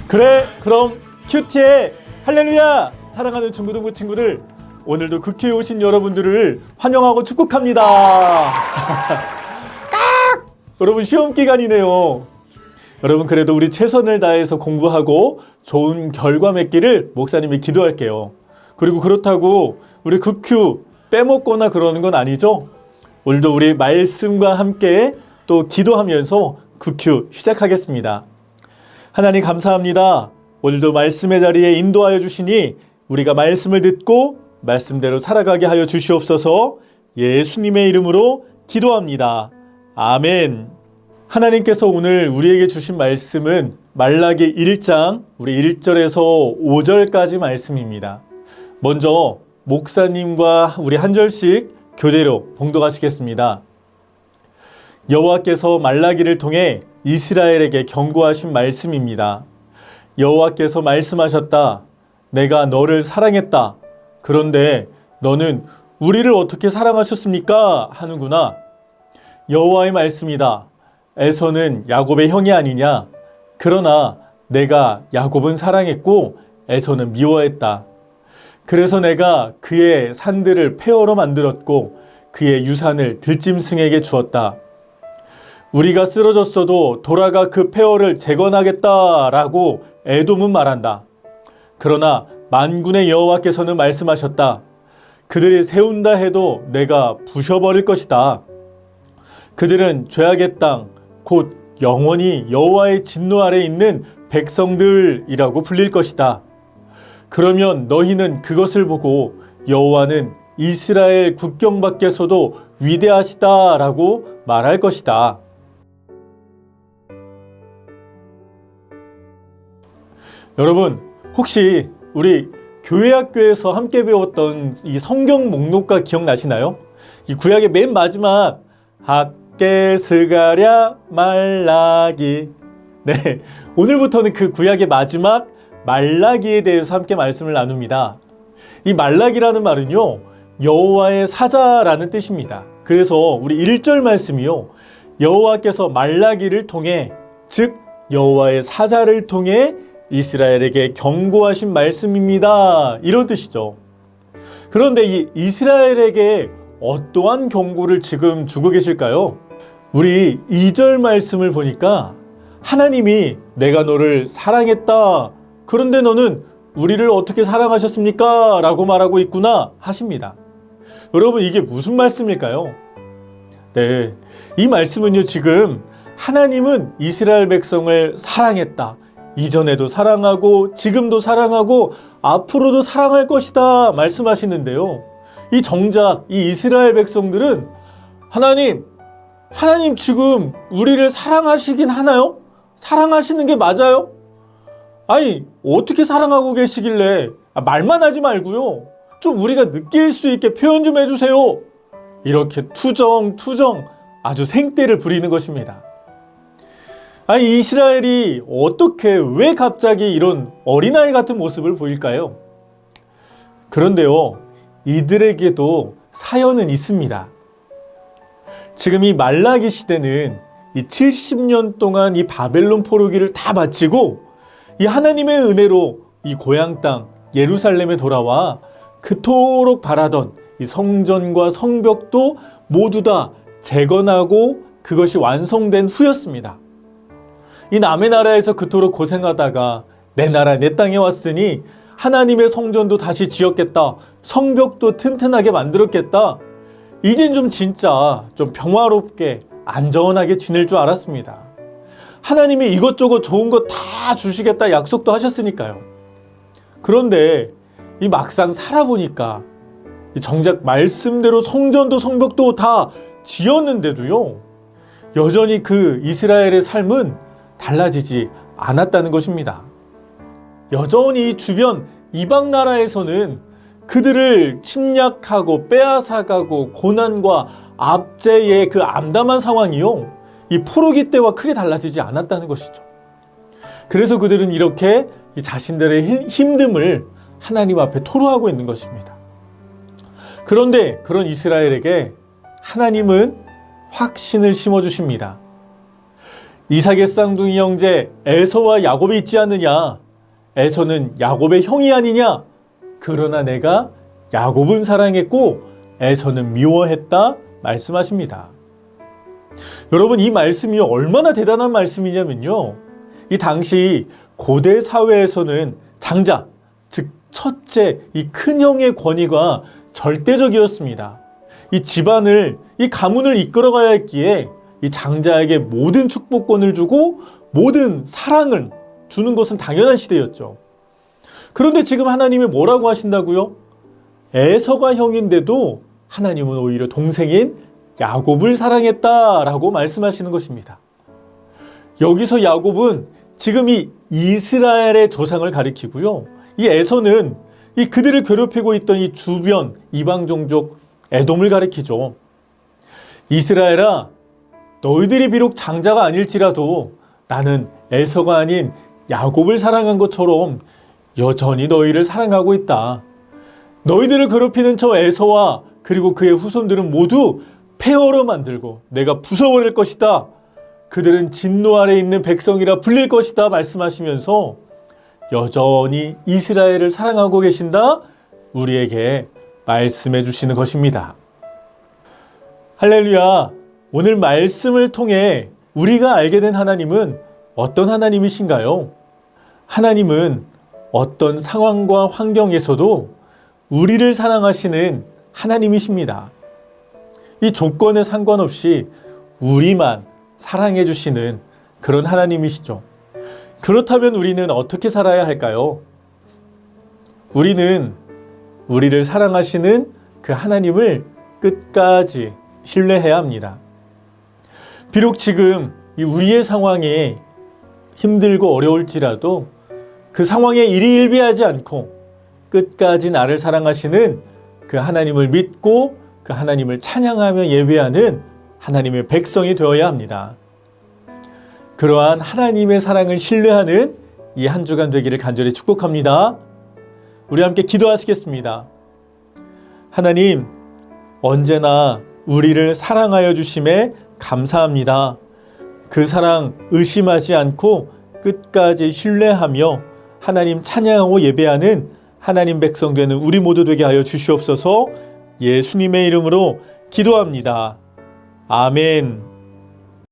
그래, 그럼 큐티의 할렐루야! 사랑하는 중고등부 친구들, 오늘도 국회에 오신 여러분들을 환영하고 축복합니다. 여러분, 시험 기간이네요. 여러분, 그래도 우리 최선을 다해서 공부하고 좋은 결과 맺기를 목사님이 기도할게요. 그리고 그렇다고 우리 국큐 빼먹거나 그러는 건 아니죠? 오늘도 우리 말씀과 함께 또 기도하면서 국큐 시작하겠습니다. 하나님 감사합니다. 오늘도 말씀의 자리에 인도하여 주시니 우리가 말씀을 듣고 말씀대로 살아가게 하여 주시옵소서. 예수님의 이름으로 기도합니다. 아멘. 하나님께서 오늘 우리에게 주신 말씀은 말라기 1장 우리 1절에서 5절까지 말씀입니다. 먼저 목사님과 우리 한 절씩 교대로 봉독하시겠습니다. 여호와께서 말라기를 통해 이스라엘에게 경고하신 말씀입니다. 여호와께서 말씀하셨다. 내가 너를 사랑했다. 그런데 너는 우리를 어떻게 사랑하셨습니까? 하는구나. 여호와의 말씀이다. 에서는 야곱의 형이 아니냐? 그러나 내가 야곱은 사랑했고 에서는 미워했다. 그래서 내가 그의 산들을 폐허로 만들었고 그의 유산을 들짐승에게 주었다. 우리가 쓰러졌어도 돌아가 그 폐허를 재건하겠다라고 에돔은 말한다. 그러나 만군의 여호와께서는 말씀하셨다. 그들이 세운다 해도 내가 부셔버릴 것이다. 그들은 죄악의 땅, 곧 영원히 여호와의 진노 아래 있는 백성들이라고 불릴 것이다. 그러면 너희는 그것을 보고 여호와는 이스라엘 국경 밖에서도 위대하시다라고 말할 것이다. 여러분, 혹시 우리 교회학교에서 함께 배웠던 이 성경 목록가 기억나시나요? 이 구약의 맨 마지막 학개 스가랴 말라기. 네, 오늘부터는 그 구약의 마지막 말라기에 대해서 함께 말씀을 나눕니다. 이 말라기라는 말은요, 여호와의 사자라는 뜻입니다. 그래서 우리 1절 말씀이요, 여호와께서 말라기를 통해, 즉 여호와의 사자를 통해 이스라엘에게 경고하신 말씀입니다. 이런 뜻이죠. 그런데 이 이스라엘에게 어떠한 경고를 지금 주고 계실까요? 우리 2절 말씀을 보니까 하나님이 내가 너를 사랑했다. 그런데 너는 우리를 어떻게 사랑하셨습니까? 라고 말하고 있구나 하십니다. 여러분, 이게 무슨 말씀일까요? 네, 이 말씀은요, 지금 하나님은 이스라엘 백성을 사랑했다. 이전에도 사랑하고 지금도 사랑하고 앞으로도 사랑할 것이다 말씀하시는데요. 이 정작 이 이스라엘 백성들은 하나님 지금 우리를 사랑하시긴 하나요? 사랑하시는 게 맞아요? 아니, 어떻게 사랑하고 계시길래 말만 하지 말고요, 좀 우리가 느낄 수 있게 표현 좀 해주세요. 이렇게 투정 아주 생떼를 부리는 것입니다. 아니, 이스라엘이 어떻게, 왜 갑자기 이런 어린아이 같은 모습을 보일까요? 그런데요, 이들에게도 사연은 있습니다. 지금 이 말라기 시대는 이 70년 동안 이 바벨론 포로기를 다 마치고 이 하나님의 은혜로 이 고향 땅 예루살렘에 돌아와 그토록 바라던 이 성전과 성벽도 모두 다 재건하고 그것이 완성된 후였습니다. 이 남의 나라에서 그토록 고생하다가 내 나라 내 땅에 왔으니 하나님의 성전도 다시 지었겠다. 성벽도 튼튼하게 만들었겠다. 이젠 좀 진짜 좀 평화롭게 안전하게 지낼 줄 알았습니다. 하나님이 이것저것 좋은 거 다 주시겠다 약속도 하셨으니까요. 그런데 이 막상 살아보니까 정작 말씀대로 성전도 성벽도 다 지었는데도요, 여전히 그 이스라엘의 삶은 달라지지 않았다는 것입니다. 여전히 주변 이방 나라에서는 그들을 침략하고 빼앗아가고 고난과 압제의 그 암담한 상황이요, 이 포로기 때와 크게 달라지지 않았다는 것이죠. 그래서 그들은 이렇게 자신들의 힘듦을 하나님 앞에 토로하고 있는 것입니다. 그런데 그런 이스라엘에게 하나님은 확신을 심어주십니다. 이삭의 쌍둥이 형제 에서와 야곱이 있지 않느냐? 에서는 야곱의 형이 아니냐? 그러나 내가 야곱은 사랑했고 에서는 미워했다 말씀하십니다. 여러분, 이 말씀이 얼마나 대단한 말씀이냐면요, 이 당시 고대 사회에서는 장자, 즉 첫째, 이 큰형의 권위가 절대적이었습니다. 이 집안을, 이 가문을 이끌어가야 했기에 이 장자에게 모든 축복권을 주고 모든 사랑을 주는 것은 당연한 시대였죠. 그런데 지금 하나님이 뭐라고 하신다고요? 에서가 형인데도 하나님은 오히려 동생인 야곱을 사랑했다라고 말씀하시는 것입니다. 여기서 야곱은 지금 이 이스라엘의 조상을 가리키고요, 이 에서는 이 그들을 괴롭히고 있던 이 주변 이방 종족 에돔을 가리키죠. 이스라엘아, 너희들이 비록 장자가 아닐지라도 나는 에서가 아닌 야곱을 사랑한 것처럼 여전히 너희를 사랑하고 있다. 너희들을 괴롭히는 저 에서와 그리고 그의 후손들은 모두 폐허로 만들고 내가 부숴버릴 것이다. 그들은 진노 아래 있는 백성이라 불릴 것이다 말씀하시면서 여전히 이스라엘을 사랑하고 계신다 우리에게 말씀해 주시는 것입니다. 할렐루야. 오늘 말씀을 통해 우리가 알게 된 하나님은 어떤 하나님이신가요? 하나님은 어떤 상황과 환경에서도 우리를 사랑하시는 하나님이십니다. 이 조건에 상관없이 우리만 사랑해 주시는 그런 하나님이시죠. 그렇다면 우리는 어떻게 살아야 할까요? 우리는 우리를 사랑하시는 그 하나님을 끝까지 신뢰해야 합니다. 비록 지금 우리의 상황에 힘들고 어려울지라도 그 상황에 일희일비하지 않고 끝까지 나를 사랑하시는 그 하나님을 믿고 그 하나님을 찬양하며 예배하는 하나님의 백성이 되어야 합니다. 그러한 하나님의 사랑을 신뢰하는 이 한 주간 되기를 간절히 축복합니다. 우리 함께 기도하시겠습니다. 하나님, 언제나 우리를 사랑하여 주심에 감사합니다. 그 사랑 의심하지 않고 끝까지 신뢰하며 하나님 찬양하고 예배하는 하나님 백성 되는 우리 모두 되게 하여 주시옵소서. 예수님의 이름으로 기도합니다. 아멘.